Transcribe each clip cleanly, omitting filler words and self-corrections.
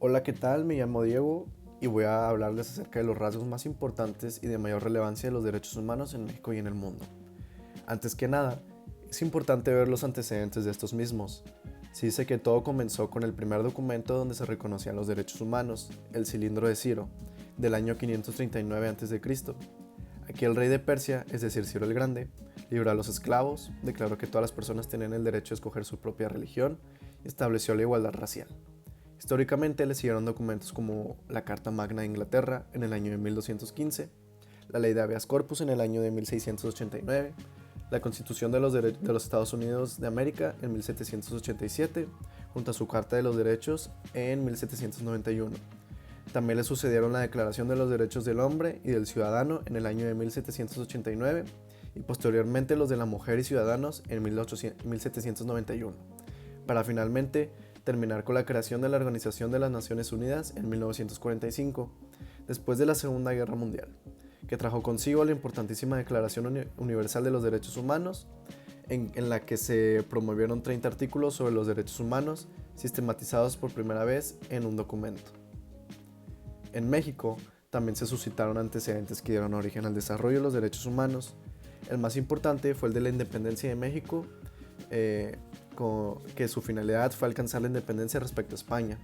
Hola, ¿qué tal? Me llamo Diego y voy a hablarles acerca de los rasgos más importantes y de mayor relevancia de los derechos humanos en México y en el mundo. Antes que nada, es importante ver los antecedentes de estos mismos. Se dice que todo comenzó con el primer documento donde se reconocían los derechos humanos, el Cilindro de Ciro, del año 539 a.C. Aquí el rey de Persia, es decir, Ciro el Grande, liberó a los esclavos, declaró que todas las personas tenían el derecho a escoger su propia religión y estableció la igualdad racial. Históricamente le siguieron documentos como la Carta Magna de Inglaterra en el año de 1215, la Ley de Habeas Corpus en el año de 1689, la Constitución de los Estados Unidos de América en 1787, junto a su Carta de los Derechos en 1791. También le sucedieron la Declaración de los Derechos del Hombre y del Ciudadano en el año de 1789 y posteriormente los de la Mujer y Ciudadanos en 1791, para finalmente terminar con la creación de la Organización de las Naciones Unidas en 1945, después de la Segunda Guerra Mundial, que trajo consigo la importantísima Declaración Universal de los Derechos Humanos, en la que se promovieron 30 artículos sobre los derechos humanos, sistematizados por primera vez en un documento. En México también se suscitaron antecedentes que dieron origen al desarrollo de los derechos humanos. El más importante fue el de la independencia de México, que su finalidad fue alcanzar la independencia respecto a España,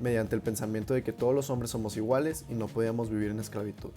mediante el pensamiento de que todos los hombres somos iguales y no podíamos vivir en esclavitud.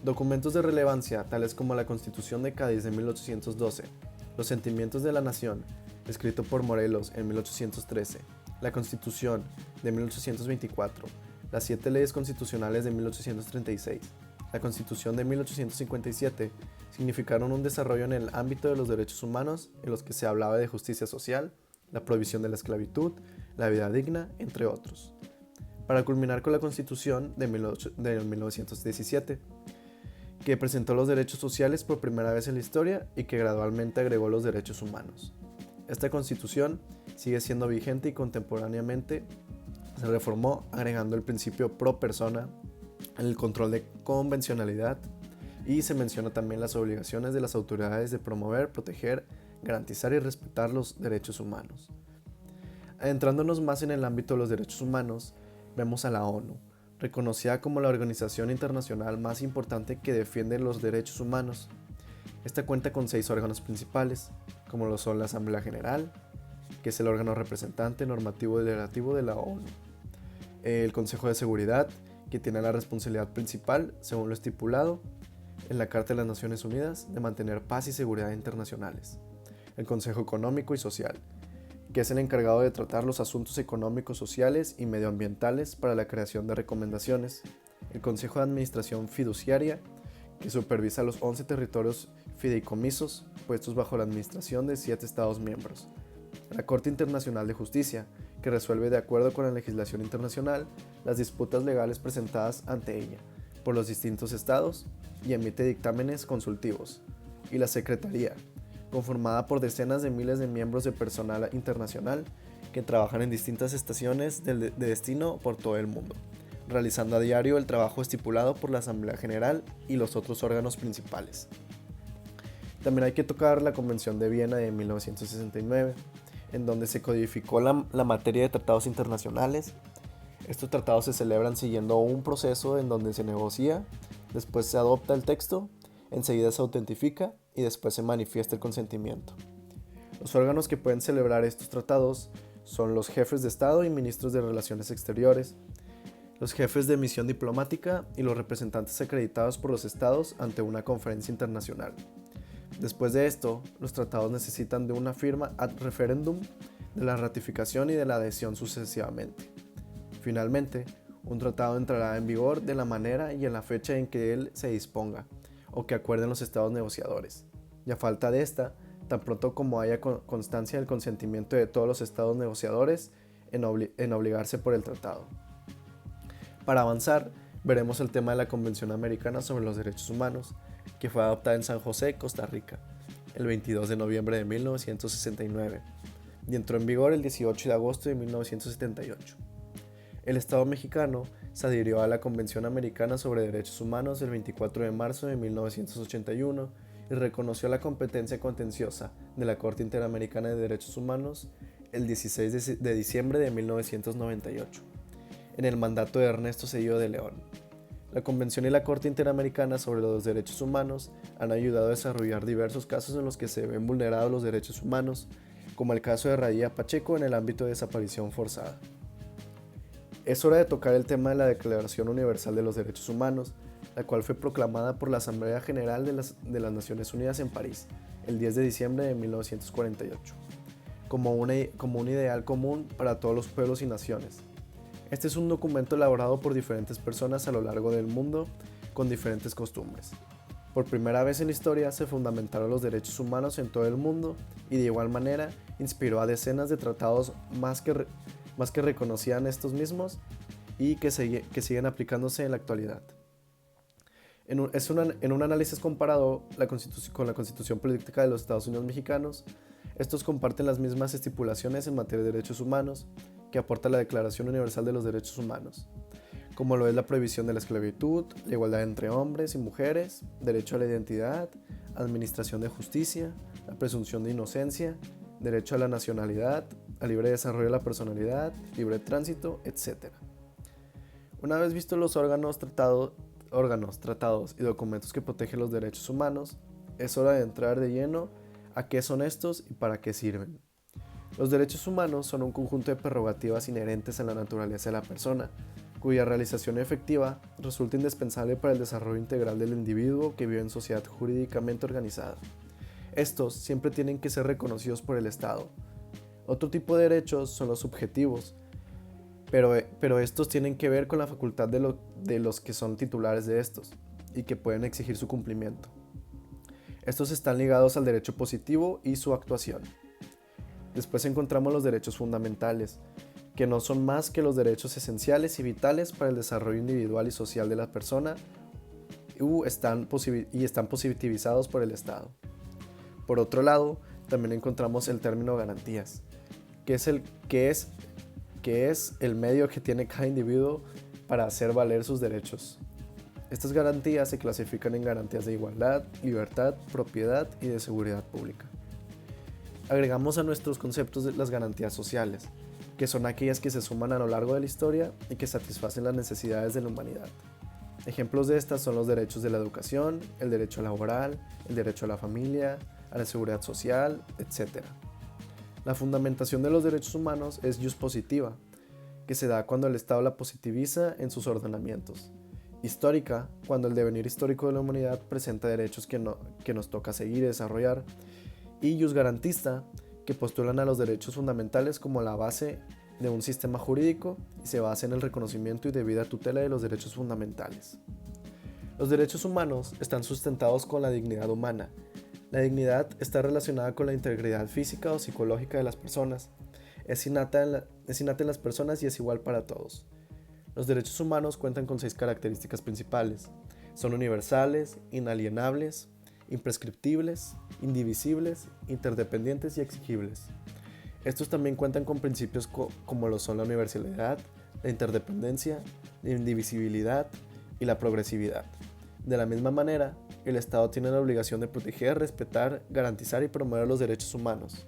Documentos de relevancia, tales como la Constitución de Cádiz de 1812, los Sentimientos de la Nación, escrito por Morelos en 1813, la Constitución de 1824, las 7 leyes constitucionales de 1836, la Constitución de 1857, significaron un desarrollo en el ámbito de los derechos humanos en los que se hablaba de justicia social, la prohibición de la esclavitud, la vida digna, entre otros. Para culminar con la Constitución de 1917, que presentó los derechos sociales por primera vez en la historia y que gradualmente agregó los derechos humanos. Esta Constitución sigue siendo vigente y contemporáneamente se reformó agregando el principio pro persona, el control de convencionalidad, y se menciona también las obligaciones de las autoridades de promover, proteger, garantizar y respetar los derechos humanos. Adentrándonos más en el ámbito de los derechos humanos, vemos a la ONU, reconocida como la organización internacional más importante que defiende los derechos humanos. Esta cuenta con 6 órganos principales, como lo son la Asamblea General, que es el órgano representante, normativo y deliberativo de la ONU, el Consejo de Seguridad, que tiene la responsabilidad principal, según lo estipulado en la Carta de las Naciones Unidas, de mantener paz y seguridad internacionales. El Consejo Económico y Social, que es el encargado de tratar los asuntos económicos, sociales y medioambientales para la creación de recomendaciones. El Consejo de Administración Fiduciaria, que supervisa los 11 territorios fideicomisos puestos bajo la administración de 7 Estados miembros. La Corte Internacional de Justicia, que resuelve de acuerdo con la legislación internacional las disputas legales presentadas ante ella por los distintos estados y emite dictámenes consultivos. Y la Secretaría, conformada por decenas de miles de miembros de personal internacional que trabajan en distintas estaciones de destino por todo el mundo, realizando a diario el trabajo estipulado por la Asamblea General y los otros órganos principales. También hay que tocar la Convención de Viena de 1969, en donde se codificó la materia de tratados internacionales. Estos tratados se celebran siguiendo un proceso en donde se negocia, después se adopta el texto, enseguida se autentifica y después se manifiesta el consentimiento. Los órganos que pueden celebrar estos tratados son los jefes de Estado y ministros de Relaciones Exteriores, los jefes de misión diplomática y los representantes acreditados por los estados ante una conferencia internacional. Después de esto, los tratados necesitan de una firma ad referendum, de la ratificación y de la adhesión sucesivamente. Finalmente, un tratado entrará en vigor de la manera y en la fecha en que él se disponga, o que acuerden los estados negociadores. Y a falta de esta, tan pronto como haya constancia del consentimiento de todos los estados negociadores en obligarse por el tratado. Para avanzar, veremos el tema de la Convención Americana sobre los Derechos Humanos, que fue adoptada en San José, Costa Rica, el 22 de noviembre de 1969, y entró en vigor el 18 de agosto de 1978. El Estado mexicano se adhirió a la Convención Americana sobre Derechos Humanos el 24 de marzo de 1981 y reconoció la competencia contenciosa de la Corte Interamericana de Derechos Humanos el 16 de diciembre de 1998. en el mandato de Ernesto Zedillo de León. La Convención y la Corte Interamericana sobre los Derechos Humanos han ayudado a desarrollar diversos casos en los que se ven vulnerados los derechos humanos, como el caso de Radilla Pacheco en el ámbito de desaparición forzada. Es hora de tocar el tema de la Declaración Universal de los Derechos Humanos, la cual fue proclamada por la Asamblea General de las Naciones Unidas en París, el 10 de diciembre de 1948, como un ideal común para todos los pueblos y naciones. Este es un documento elaborado por diferentes personas a lo largo del mundo con diferentes costumbres. Por primera vez en la historia se fundamentaron los derechos humanos en todo el mundo y de igual manera inspiró a decenas de tratados más que reconocían estos mismos y que siguen aplicándose en la actualidad. En un análisis comparado con la Constitución Política de los Estados Unidos Mexicanos, estos comparten las mismas estipulaciones en materia de derechos humanos que aporta la Declaración Universal de los Derechos Humanos, como lo es la prohibición de la esclavitud, la igualdad entre hombres y mujeres, derecho a la identidad, administración de justicia, la presunción de inocencia, derecho a la nacionalidad, al libre desarrollo de la personalidad, libre tránsito, etc. Una vez vistos los órganos, tratados y documentos que protegen los derechos humanos, es hora de entrar de lleno a qué son estos y para qué sirven. Los derechos humanos son un conjunto de prerrogativas inherentes a la naturaleza de la persona, cuya realización efectiva resulta indispensable para el desarrollo integral del individuo que vive en sociedad jurídicamente organizada. Estos siempre tienen que ser reconocidos por el Estado. Otro tipo de derechos son los subjetivos, pero estos tienen que ver con la facultad de los que son titulares de estos y que pueden exigir su cumplimiento. Estos están ligados al derecho positivo y su actuación. Después encontramos los derechos fundamentales, que no son más que los derechos esenciales y vitales para el desarrollo individual y social de la persona y están positivizados por el Estado. Por otro lado, también encontramos el término garantías, que es el medio que tiene cada individuo para hacer valer sus derechos. Estas garantías se clasifican en garantías de igualdad, libertad, propiedad y de seguridad pública. Agregamos a nuestros conceptos las garantías sociales, que son aquellas que se suman a lo largo de la historia y que satisfacen las necesidades de la humanidad. Ejemplos de estas son los derechos de la educación, el derecho laboral, el derecho a la familia, a la seguridad social, etc. La fundamentación de los derechos humanos es jus positiva, que se da cuando el Estado la positiviza en sus ordenamientos. Histórica, cuando el devenir histórico de la humanidad presenta derechos que nos toca seguir y desarrollar. Y jus garantista, que postulan a los derechos fundamentales como la base de un sistema jurídico y se basa en el reconocimiento y debida tutela de los derechos fundamentales. Los derechos humanos están sustentados con la dignidad humana. La dignidad está relacionada con la integridad física o psicológica de las personas. Es innata en las personas y es igual para todos. Los derechos humanos cuentan con 6 características principales. Son universales, inalienables, imprescriptibles, indivisibles, interdependientes y exigibles. Estos también cuentan con principios como lo son la universalidad, la interdependencia, la indivisibilidad y la progresividad. De la misma manera, el Estado tiene la obligación de proteger, respetar, garantizar y promover los derechos humanos.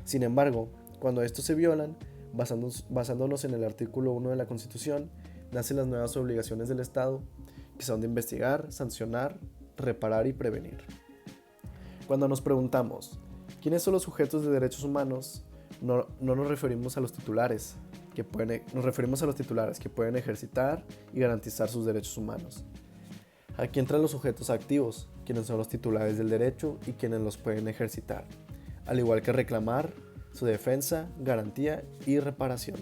Sin embargo, cuando estos se violan, basándonos en el artículo 1 de la Constitución, nacen las nuevas obligaciones del Estado, que son de investigar, sancionar, reparar y prevenir. Cuando nos preguntamos, ¿quiénes son los sujetos de derechos humanos? No nos referimos a los titulares, que pueden ejercitar y garantizar sus derechos humanos. Aquí entran los sujetos activos, quienes son los titulares del derecho y quienes los pueden ejercitar, al igual que reclamar su defensa, garantía y reparación.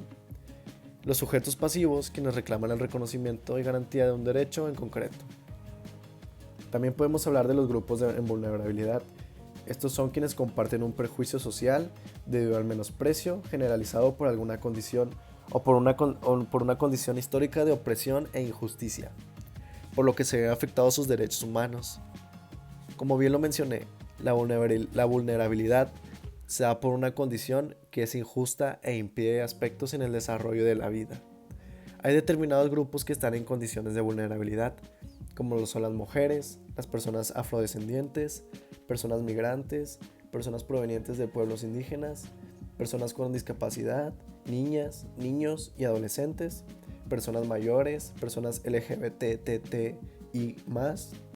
Los sujetos pasivos, quienes reclaman el reconocimiento y garantía de un derecho en concreto. También podemos hablar de los grupos en vulnerabilidad. Estos son quienes comparten un perjuicio social debido al menosprecio generalizado por alguna condición o por una condición histórica de opresión e injusticia, por lo que se ven afectados sus derechos humanos. Como bien lo mencioné, la vulnerabilidad se da por una condición que es injusta e impide aspectos en el desarrollo de la vida. Hay determinados grupos que están en condiciones de vulnerabilidad, como lo son las mujeres, las personas afrodescendientes, personas migrantes, personas provenientes de pueblos indígenas, personas con discapacidad, niñas, niños y adolescentes, personas mayores, personas LGBTTI más,